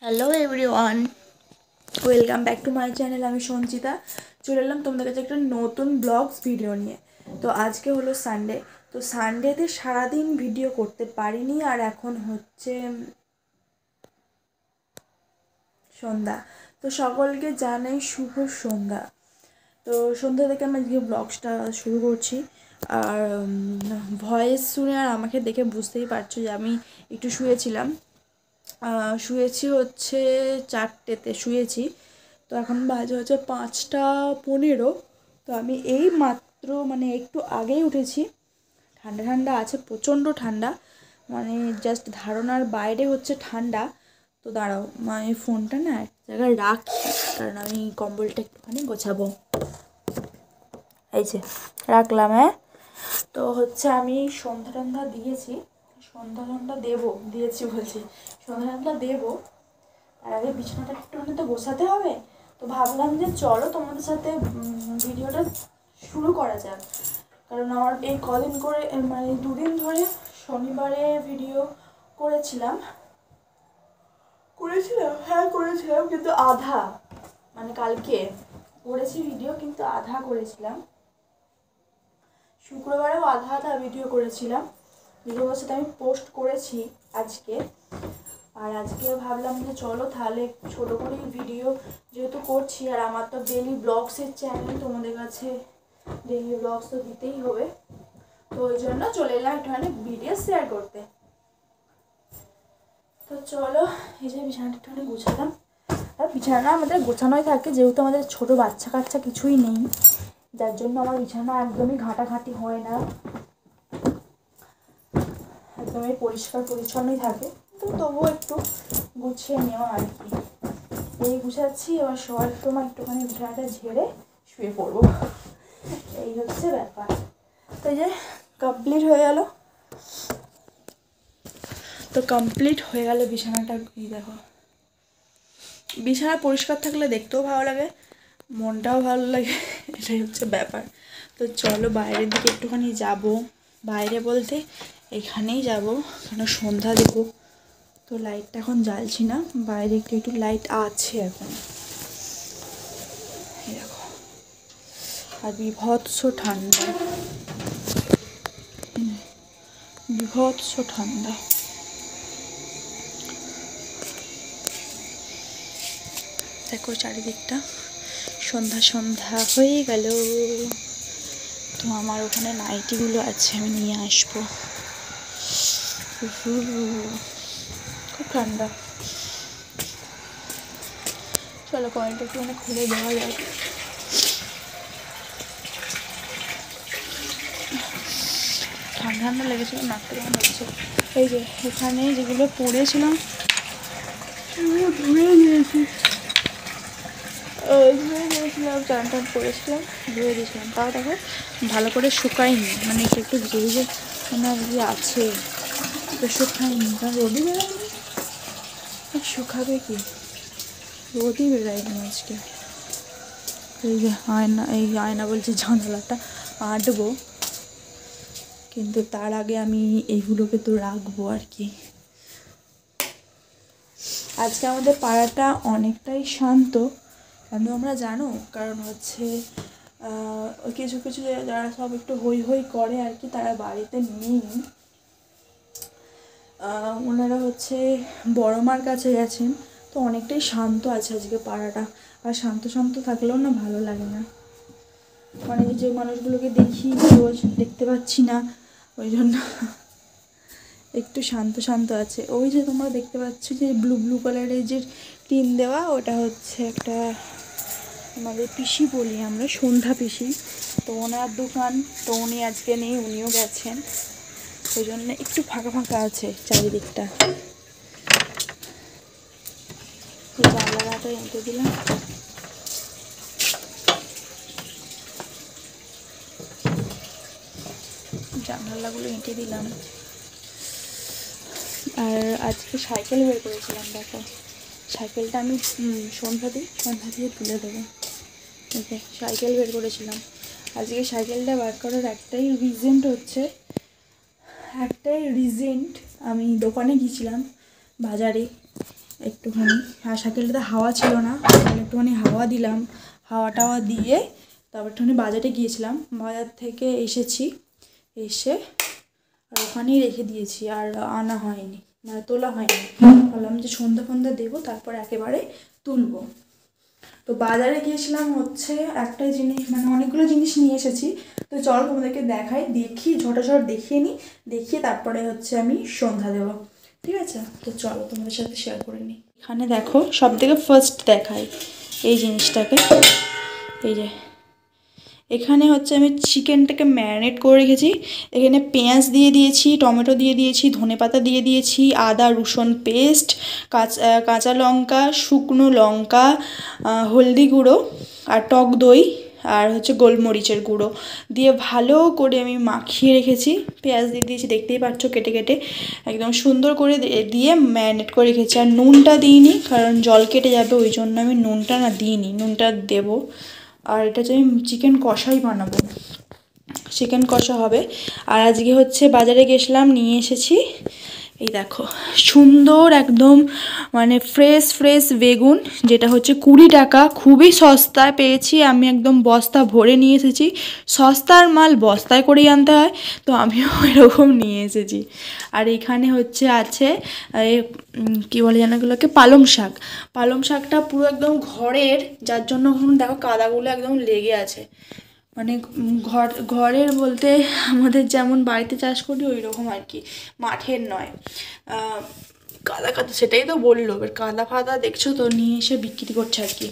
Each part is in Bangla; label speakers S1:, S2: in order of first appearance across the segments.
S1: Hello everyone, welcome back to my channel. আমি সঞ্চিতা চলে এলাম তোমাদের কাছে একটা নতুন ব্লগস ভিডিও নিয়ে। তো আজকে হলো সানডে, তো সানডেতে সারাদিন ভিডিও করতে পারিনি, আর এখন হচ্ছে সন্ধ্যা। তো সকলকে জানাই শুভ সন্ধ্যা। তো সন্ধ্যা থেকে আমি আজকে ব্লগসটা শুরু করছি। আর ভয়েস শুনে আর আমাকে দেখে বুঝতেই পারছো যে আমি একটু শুয়েছি হচ্ছে 4টেতে শুয়েছি। তো এখন বাজে হচ্ছে 5টা 15। তো আমি এই মাত্র মানে একটু আগেই উঠেছি। ঠান্ডা ঠান্ডা আছে, প্রচণ্ড ঠান্ডা, মানে জাস্ট ধারণার বাইরে হচ্ছে ঠান্ডা। তো দাঁড়াও, মানে ফোনটা না এক জায়গায় রাখি, কারণ আমি কম্বলটা একটুখানি গোছাবো। এই যে রাখলাম, হ্যাঁ। তো হচ্ছে আমি সন্ধ্যা দিয়েছি বলছি, সন্ধ্যা দেবো। আর আগে বিছানাটা একটুখানি তো গোছাতে হবে। তো ভাবলাম যে চলো তোমাদের সাথে ভিডিওটা শুরু করা যাক, কারণ আমার এই কদিন করে মানে 2 দিন ধরে শনিবারে ভিডিও করেছিলাম, কিন্তু আধা, মানে কালকে করেছি ভিডিও কিন্তু আধা করেছিলাম। শুক্রবারেও আধা আধা ভিডিও করেছিলাম, যেগুলোর সাথে আমি পোস্ট করেছি আজকে। আর আজকে ভাবলাম যে চলো তাহলে ছোটো করেই ভিডিও যেহেতু করছি, আর আমার তো ডেলি ব্লগসের চ্যানেল, তোমাদের কাছে ডেলি ব্লগস তো দিতেই হবে। তো ওই জন্য চলে এলাম একটুখানি ভিডিও শেয়ার করতে। তো চলো, এই যে বিছানাটা একটুখানি গুছালাম। আর বিছানা আমাদের গোছানোই থাকে, যেহেতু আমাদের ছোটো বাচ্চা কাচ্চা কিছুই নেই, যার জন্য আমার বিছানা একদমই ঘাঁটাঘাঁটি হয় না, একদমই পরিষ্কার পরিচ্ছন্নই থাকে। তো তবুও একটু গুছিয়ে নেওয়া আর কি। এই গুছাচ্ছি, এবার শোয়ার সময় একটুখানি বিছানাটা ঝেড়ে শুয়ে পড়বো, এই হচ্ছে ব্যাপার। তো এই যে কমপ্লিট হয়ে গেল। বিছানাটা, এই দেখো, বিছানা পরিষ্কার থাকলে দেখতেও ভালো লাগে, মনটাও ভালো লাগে, এটাই হচ্ছে ব্যাপার। তো চলো বাইরের দিকে একটুখানি যাব, বাইরে বলতে এখানেই যাব, কারণ সন্ধ্যা দেবো। তো লাইটটা এখন জ্বালছি না, বাইরে একটু একটু লাইট আছে এখন, দেখো। আর বিভৎস ঠান্ডা, দেখো চারিদিকটা সন্ধ্যা সন্ধ্যা হয়ে গেল। তো আমার ওখানে নাইটিগুলো আছে, আমি নিয়ে আসবো। খুব ঠান্ডা। চলো কয়েলটা একটু মানে খুলে দেওয়া যাক। ঠান্ডা ঠান্ডা লেগেছিল, নাকটা কেমন হচ্ছে। এই যে এখানে যেগুলো পরেছিলাম ধুয়ে দিয়েছিলাম, চান টান করেছিলাম, ধুয়ে দিয়েছিলাম, তাও দেখো ভালো করে শুকায়নি, মানে একটু একটু ভিজে ভিজে মানে আর কি আছে, তো শুকায়নি, কারণ রোদই বেরোয়নি। শুকাবে কি, রোদই বেরোয়নি আজকে। এই যে আয়না বলছি, জানালাটা আঁটবো, কিন্তু তার আগে আমি এইগুলোকে তো রাখবো আর কি। আজকে আমাদের পাড়াটা অনেকটাই শান্ত, কেন আমরা জানো, কারণ হচ্ছে কিছু কিছু যারা সব একটু হই হই করে আর কি, তারা বাড়িতে নেই। ওনারা হচ্ছে বড় মার কাছে গেছেন, তো অনেকটাই শান্ত আছে আজকে পাড়াটা। আর শান্ত শান্ত থাকলেও না ভালো লাগে না, মানে যে মানুষগুলোকে দেখি রোজ দেখতে পাচ্ছি না, ওই জন্য একটু শান্ত শান্ত আছে। ওই যে তোমরা দেখতে পাচ্ছ যে ব্লু ব্লু কালারের যে টিন দেওয়া, ওটা হচ্ছে একটা আমাদের পিসি বলি আমরা, সন্ধ্যা পিসি। তো ওনার দোকান, তো উনি আজকে নেই, উনিও গেছেন, ওই জন্য একটু ফাঁকা ফাঁকা আছে চারিদিকটা। জানলাটা এঁটে দিলাম, জানলাগুলো এঁটে দিলাম। আর আজকে সাইকেল বের করেছিলাম, দেখো সাইকেলটা আমি সন্ধ্যা দিয়ে তুলে দেবো। ওকে, সাইকেল বের করেছিলাম। আজকে সাইকেলটা বার করার একটাই রিজেন্ট, আমি দোকানে গিয়েছিলাম, বাজারে, একটুখানি, আর সাইকেলটাতে হাওয়া ছিল না, একটুখানি হাওয়া দিলাম, হাওয়া টাওয়া দিয়ে তারপর একটুখানি বাজারে গিয়েছিলাম, বাজার থেকে এসেছি, এসে আর ওখানেই রেখে দিয়েছি, আর আনা হয়নি, মানে তোলা হয়নি। ভাবলাম যে সন্ধ্যা ফন্ধ্যা দেবো তারপর একেবারে তুলবো। তো বাজারে গিয়েছিলাম হচ্ছে একটাই জিনিস, মানে অনেকগুলো জিনিস নিয়ে এসেছি। তো চলো তোমাদেরকে দেখাই, দেখি ঝটাঝট দেখিয়ে নিই, দেখিয়ে তারপরে হচ্ছে আমি সন্ধ্যা দেবো, ঠিক আছে? তো চলো তোমাদের সাথে শেয়ার করে নিই। এখানে দেখো, সব থেকে ফার্স্ট দেখাই এই জিনিসটাকে, এই যে এখানে হচ্ছে আমি চিকেনটাকে ম্যারিনেট করে রেখেছি। এখানে পেঁয়াজ দিয়ে দিয়েছি, টমেটো দিয়ে দিয়েছি, ধনেপাতা দিয়ে দিয়েছি, আদা রসুন পেস্ট, কাঁচা লঙ্কা, শুকনো লঙ্কা, হলদি গুঁড়ো আর টক দই আর হচ্ছে গোলমরিচের গুঁড়ো দিয়ে ভালো করে আমি মাখিয়ে রেখেছি। পেঁয়াজ দিয়ে দিয়েছি, দেখতেই পাচ্ছ কেটে কেটে একদম সুন্দর করে দিয়ে ম্যারিনেট করে রেখেছি। আর নুনটা দিইনি, কারণ জল কেটে যাবে, ওই জন্য আমি নুনটা দিইনি, নুনটা দেবো। আর এটা হচ্ছে আমি চিকেন কষাই বানাবো, চিকেন কষা হবে। আর আজকে হচ্ছে বাজারে গেছিলাম, নিয়ে এসেছি এই দেখো সুন্দর একদম মানে ফ্রেশ ফ্রেশ বেগুন, যেটা হচ্ছে 20 টাকা, খুবই সস্তায় পেয়েছি আমি, একদম বস্তা ভরে নিয়ে এসেছি। সস্তার মাল বস্তায় করেই আনতে হয়, তো আমিও এরকম নিয়ে এসেছি। আর এখানে হচ্ছে আছে কী বলে যেন এগুলোকে, পালং শাক। পালং শাকটা পুরো একদম ঘরের, যার জন্য দেখো কাদাগুলো একদম লেগে আছে, মানে ঘরের বলতে আমাদের যেমন বাড়িতে চাষ করি ওই রকম আর কি, মাঠের নয়। কাদা কাদা, সেটাই তো বললো, এবার কাদা ফাদা দেখছো তো, নিয়ে এসে বিক্রি করছে আর কি,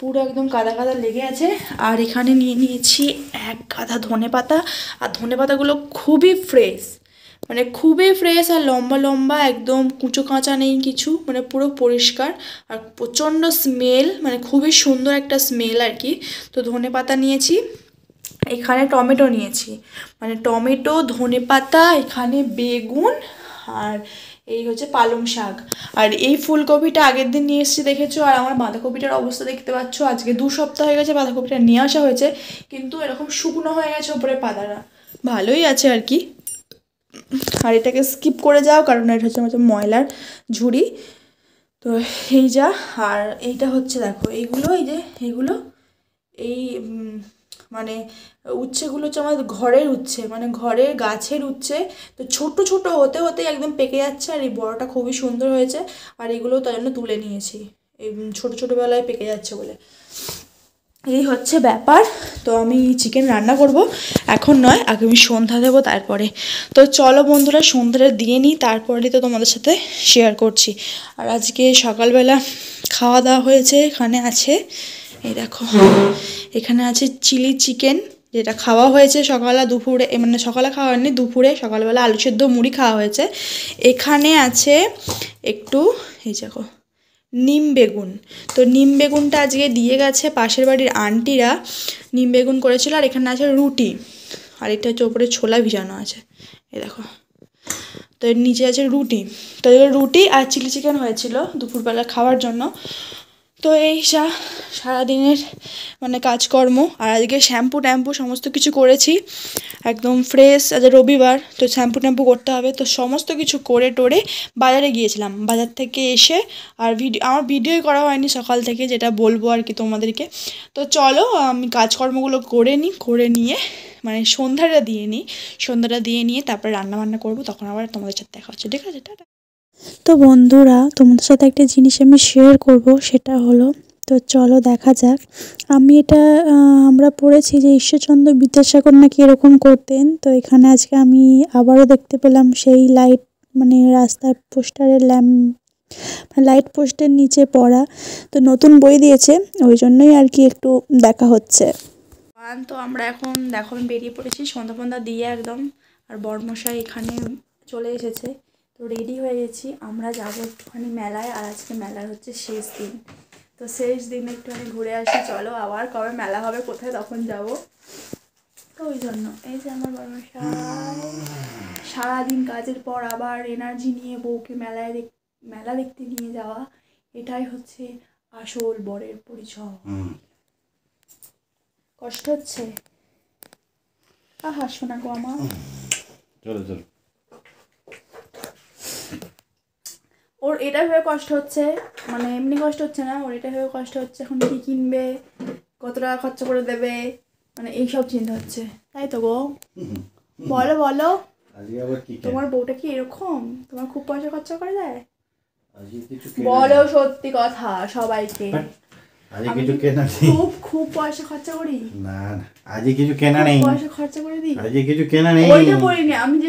S1: পুরো একদম কাদা কাদা লেগে আছে। আর এখানে নিয়ে নিয়েছি এক গাদা ধনেপাতা, আর ধনেপাতাগুলো খুবই ফ্রেশ, মানে খুবই ফ্রেশ আর লম্বা লম্বা, একদম কুচো কাঁচা নেই কিছু, মানে পুরো পরিষ্কার। আর প্রচণ্ড স্মেল, মানে খুবই সুন্দর একটা স্মেল আর কি। তো ধনেপাতা নিয়েছি, এখানে টমেটো নিয়েছি, মানে টমেটো, ধনেপাতা, এখানে বেগুন, আর এই হচ্ছে পালং শাক। আর এই ফুলকপিটা আগের দিন নিয়ে এসেছি দেখেছো। আর আমার বাঁধাকপিটার অবস্থা দেখতে পাচ্ছ, আজকে 2 সপ্তাহ হয়ে গেছে বাঁধাকপিটা নিয়ে আসা হয়েছে, কিন্তু এরকম শুকনো হয়ে গেছে ওপরে পাতাটা, ভালোই আছে আর কি। আর এটাকে স্কিপ করে যাও, কারণ এটা হচ্ছে আমার ময়লার ঝুড়ি। তো এই যা, আর এইটা হচ্ছে দেখো এইগুলো, এই যে এইগুলো, এই মানে উচ্ছেগুলো হচ্ছে আমার ঘরের উচ্ছে, মানে ঘরের গাছের উচ্ছে। তো ছোট ছোট হতে হতে একদম পেকে যাচ্ছে, আর এই বড়টা খুবই সুন্দর হয়েছে। আর এগুলো তার জন্য তুলে নিয়েছি, এই ছোটো ছোটোবেলায় পেকে যাচ্ছে বলে। এই হচ্ছে ব্যাপার। তো আমি চিকেন রান্না করব, এখন নয়, আগে আমি সন্ধ্যা দেবো তারপরে। তো চলো বন্ধুরা, সন্ধ্যাটা দিয়ে নিই, তারপরে তো তোমাদের সাথে শেয়ার করছি। আর আজকে সকালবেলা খাওয়া দাওয়া হয়েছে, এখানে আছে এই দেখো, এখানে আছে চিলি চিকেন, যেটা খাওয়া হয়েছে সকালে দুপুরে, মানে সকালে খাওয়া হয়নি, দুপুরে সকালবেলা আলু সেদ্ধ মুড়ি খাওয়া হয়েছে। এখানে আছে একটু এই দেখো নিম বেগুন, তো নিম বেগুনটা আজকে দিয়ে গেছে পাশের বাড়ির আন্টিরা, নিম বেগুন করেছিল। আর এখানে আছে রুটি, আর এটা হচ্ছে ওপরে ছোলা ভিজানো আছে, এই দেখো। তো এর নিচে আছে রুটি, তো রুটি আর চিলি চিকেন হয়েছিল দুপুরবেলা খাওয়ার জন্য। তো এই সারাদিনের মানে কাজকর্ম। আর আজকে শ্যাম্পু ট্যাম্পু সমস্ত কিছু করেছি, একদম ফ্রেশ, আজ রবিবার, তো শ্যাম্পু ট্যাম্পু করতে হবে। তো সমস্ত কিছু করে টোরে বাজারে গিয়েছিলাম, বাজার থেকে এসে আর আমার ভিডিওই করা হয়নি সকাল থেকে, যেটা বলবো আর কি তোমাদেরকে। তো চলো আমি কাজকর্মগুলো করে নিই, করে নিয়ে মানে সন্ধ্যাটা দিয়ে নিয়ে তারপরে রান্নাবান্না করবো, তখন আবার তোমাদের সাথে দেখা হচ্ছে, ঠিক আছে? টাটা।
S2: তো বন্ধুরা, তোমাদের সাথে একটা জিনিস আমি শেয়ার করব, সেটা হলো, তো চলো দেখা যাক। আমি এটা আমরা পড়েছি যে ঈশ্বরচন্দ্র বিদ্যাসাগর নাকি এরকম করতেন। তো এখানে আজকে আমি আবারও দেখতে পেলাম সেই লাইট, মানে রাস্তার পোস্টারের লাইট পোস্টের নিচে পড়া। তো নতুন বই দিয়েছে, ওই জন্যই আর কি একটু দেখা হচ্ছে।
S1: তো আমরা এখন দেখো বেরিয়ে পড়েছি সন্ধ্যা ফন্ধ্যা দিয়ে একদম, আর বড়মশাই এখানে চলে এসেছে। তো রেডি হয়ে গেছি, আমরা যাবো একটুখানি মেলায়। আর আজকে মেলার হচ্ছে শেষ দিন, তো শেষ দিন একটুখানি ঘুরে আসি। চলো, আবার কবে মেলা হবে, কোথায় তখন যাব। তো ওই জন্য এই যে আমার বড়মশাই সারাদিন কাজের পর আবার এনার্জি নিয়ে বউকে মেলা দেখতে নিয়ে যাওয়া, এটাই হচ্ছে আসল বরের পরিচয়। কষ্ট হচ্ছে? আহা শোনা গো আমার,
S3: চলো চলো।
S1: ওর এটা ভেবে কষ্ট হচ্ছে, মানে এমনি কষ্ট হচ্ছে না, ওর এটা ভেবে কষ্ট হচ্ছে এখন কী কিনবে, কত টাকা খরচা করে দেবে, মানে এইসব চিন্তা হচ্ছে, তাই তো গো? বলো বলো, তোমার বউটা কি এরকম? তোমার খুব পয়সা খরচা করে দেয়? বলো সত্যি কথা সবাইকে। খুব পয়সা খরচা করি না, আজকে কিছু কেনা নেই, পয়সা খরচা করে দিই, আজকে কিছু কেনা নেই, ওইটা বলিনি আমি, যে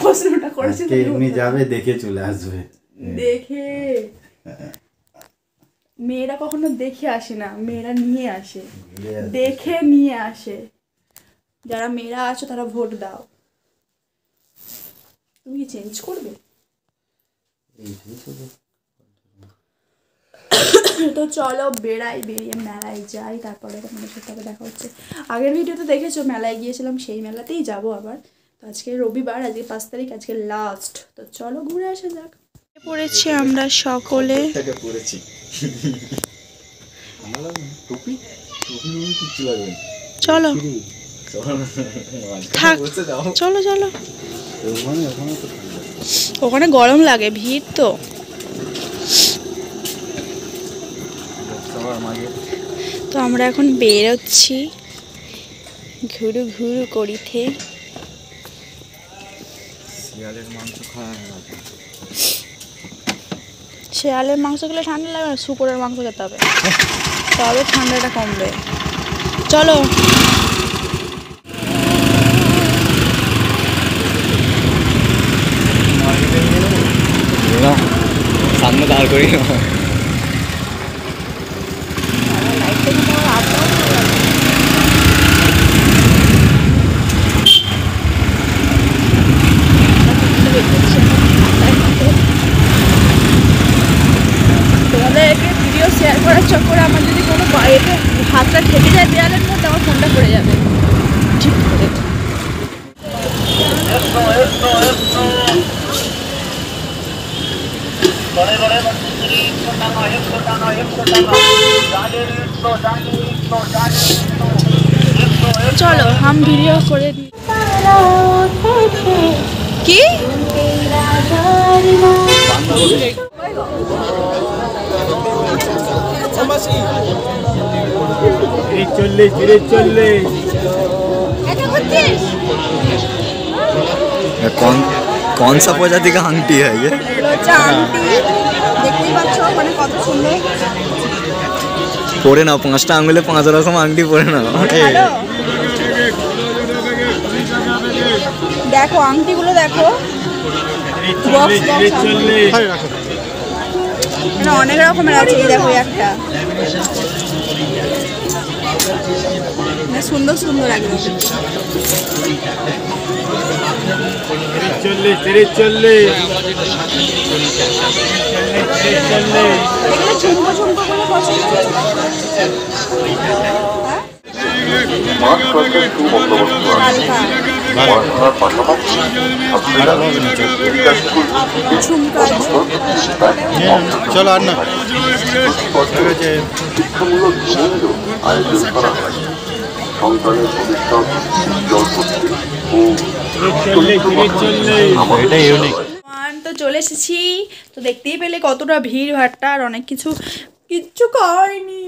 S1: প্রশ্নটা করেছি এমনি যাবে দেখে চলে আসবে, দেখে। মেয়েরা কখনো দেখে আসে না, মেয়েরা নিয়ে আসে, দেখে নিয়ে আসে। যারা মেয়েরা আছো তারা ভোট দাও। তুমি কি চেঞ্জ করবে? তো চলো বেড়াই, বেরিয়ে মেলায় যাই, তারপরে তোমাদের সাথে আবার দেখা হচ্ছে। আগের ভিডিওতে দেখেছো মেলায় গিয়েছিলাম, সেই মেলাতেই যাব আবার। তো আজকে রবিবার, আজকে 5 তারিখ, আজকে লাস্ট। তো চলো ঘুরে আসা যাক। পড়েছি আমরা সকলে, চলো থাক, চলো চলো। ওখানে গরম লাগে, ভিড় তো। তো আমরা এখন বেরোচ্ছি ঘুরু ঘুরু করিতে। শেয়ালের মাংস খেলে ঠান্ডা লাগবে না, শুকরের মাংস খেতে হবে, তবে ঠান্ডাটা কমবে। চলো।
S3: সামনে দাঁড় করি
S1: তোমাদেরকে ভিডিও শেয়ার করার চক্করে আমার যদি কোনো বাইরে হাতটা ঠেকে যায় দেয়ালের মধ্যে, আমার ফোনটা পড়ে যাবে ঠিক করে। চলো हम ভিডিও করে দিই। কি
S3: कौन सा प्रजाति का आंटी है ये? পরে নাও, 5টা আঙুলে 5 রকম আংটি পরে নাও।
S1: দেখো আংটিগুলো দেখো, অনেক রকমের আছে। এই দেখো একটা সুন্দর সুন্দর একদম। ঝুমকো ঝুমকো করে পছন্দ।
S4: চলো আর না
S1: তো চলে এসেছি। তো দেখতেই পেলে কতটা ভিড় ভাট্টা, আর অনেক কিচ্ছু খাওয়াইনি।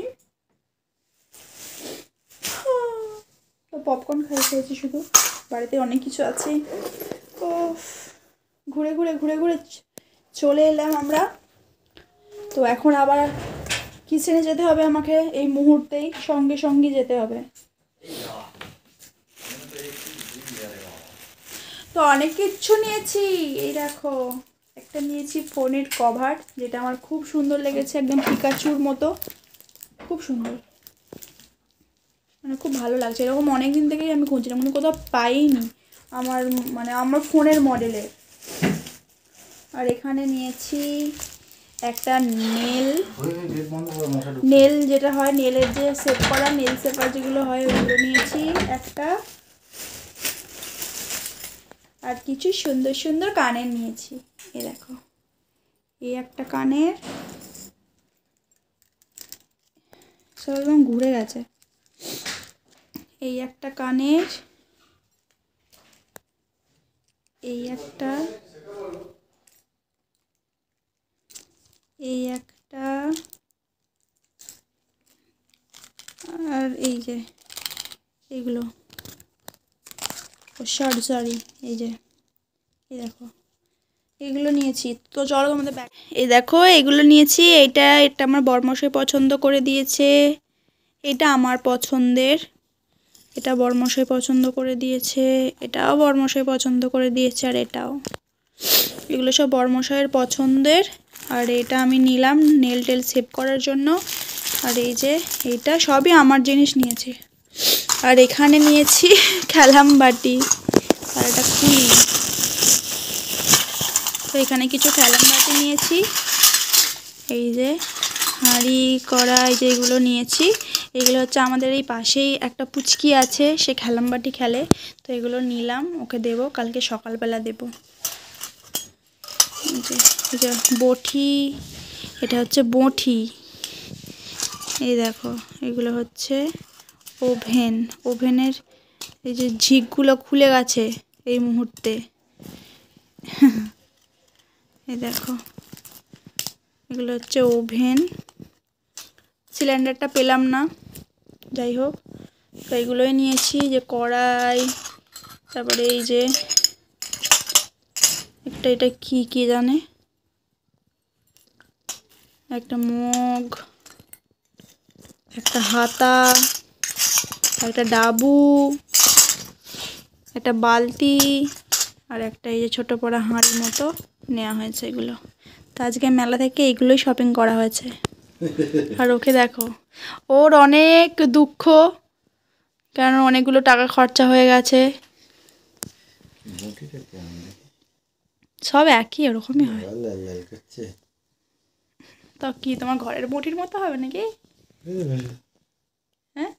S1: তো পপকর্ন খেয়েছি শুধু, বাড়িতে অনেক কিছু আছে। তো ঘুরে ঘুরে ঘুরে ঘুরে চলে এলাম আমরা। তো এখন আবার কিচেনে যেতে হবে আমাকে, এই মুহূর্তেই সঙ্গে সঙ্গে যেতে হবে। তো অনেক কিছু নিয়েছি, এই দেখো একটা নিয়েছি ফোনের কভার, যেটা আমার খুব সুন্দর লেগেছে, একদম পিকাচুর মতো, খুব সুন্দর, মানে খুব ভালো লাগছে। এরকম অনেক দিন থেকেই আমি খুঁজছিলাম, মানে কোথাও পাইনি আমার ফোনের মডেলের। আর এখানে নিয়েছি একটা নেল যেটা হয়, নেলের যে সেট করা নেল সেপার যেগুলো হয়, ওগুলো নিয়েছি একটা। আর কিছু সুন্দর সুন্দর কানের নিয়েছি। এই দেখো, এই একটা কানের, সব একদম ঘুরে গেছে। এই একটা কানের, এই একটা, এই একটা, আর এই যে এইগুলো, সরি এই যে, এই দেখো এগুলো নিয়েছি। তো চলো আমাদের ব্যাগ, এই দেখো এগুলো নিয়েছি। এটা আমার বরমশাই পছন্দ করে দিয়েছে, এটা আমার পছন্দের, এটা বরমশাই পছন্দ করে দিয়েছে, এটাও বরমশাই পছন্দ করে দিয়েছে, আর এটাও। এগুলো সব বরমশাইয়ের পছন্দের। আর এটা আমি নিলাম নেল টেল সেভ করার জন্য। আর এই যে এইটা সবই আমার জিনিস নিয়েছি। আর এখানে নিয়েছি খেলাম বাটি, আর এটা খুলি। তো এখানে কিছু খেলাম বাটি নিয়েছি, এই যে হাঁড়ি কড়াই যেগুলো নিয়েছি, এগুলো হচ্ছে আমাদের এই পাশেই একটা পুচকি আছে, সে খেলাম বাটি খেলে, তো এগুলো নিলাম, ওকে দেবো, কালকে সকালবেলা দেবো। এই যে বটি, এটা হচ্ছে বঁটি। এই দেখো এগুলো হচ্ছে ওভেনের এই যে ঝিকগুলো খুলে গেছে এই মুহূর্তে। এই দেখো এগুলো হচ্ছে ওভেন। সিলিন্ডারটা পেলাম না, যাই হোক, তো এগুলোই নিয়েছি। যে কড়াই, তারপরে এই যে এটা কি জানে, একটা মগ, একটা হাতা, একটা ডাবু, একটা বালতি, আর একটা এই যে ছোটো পড়া হাঁড়ির মতো নেওয়া হয়েছে। এগুলো তো আজকে মেলা থেকে এগুলোই শপিং করা হয়েছে। আর ওকে দেখো, ওর অনেক দুঃখ, কারণ অনেকগুলো টাকা খরচা হয়ে গেছে। সব একই ওরকমই হয়। তো কি তোমার ঘরের বটির মতো হবে নাকি? হ্যাঁ,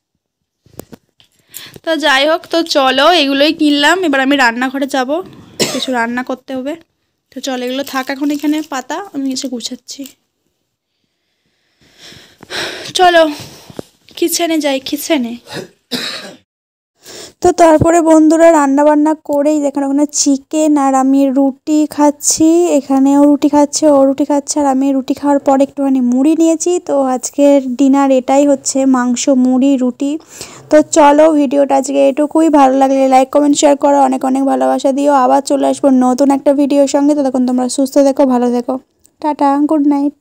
S1: তো যাই হোক, তো চলো এগুলোই কিনলাম। এবার আমি রান্নাঘরে যাব, কিছু রান্না করতে হবে। তো চলো এগুলো থাক এখন এখানে পাতা, আমি এসে গুছাচ্ছি। চলো কিচেনে যাই, কিচেনে।
S2: তো তারপরে বন্ধুরা রান্না বান্না করেই দেখেন ওখানে চিকেন, আর আমি রুটি খাচ্ছি, এখানেও রুটি খাচ্ছে, ও রুটি খাচ্ছে, আর আমি রুটি খাওয়ার পর একটুখানি মুড়ি নিয়েছি। তো আজকের ডিনার এটাই হচ্ছে, মাংস, মুড়ি, রুটি। তো চলো ভিডিওটা আজকে এটুকুই। ভালো লাগলে লাইক কমেন্ট শেয়ার করো, অনেক অনেক ভালোবাসা দিও। আবার চলে আসবো নতুন একটা ভিডিওর সঙ্গে। ততক্ষণ তোমরা সুস্থ থেকো, ভালো থেকো, টাটা, গুড নাইট।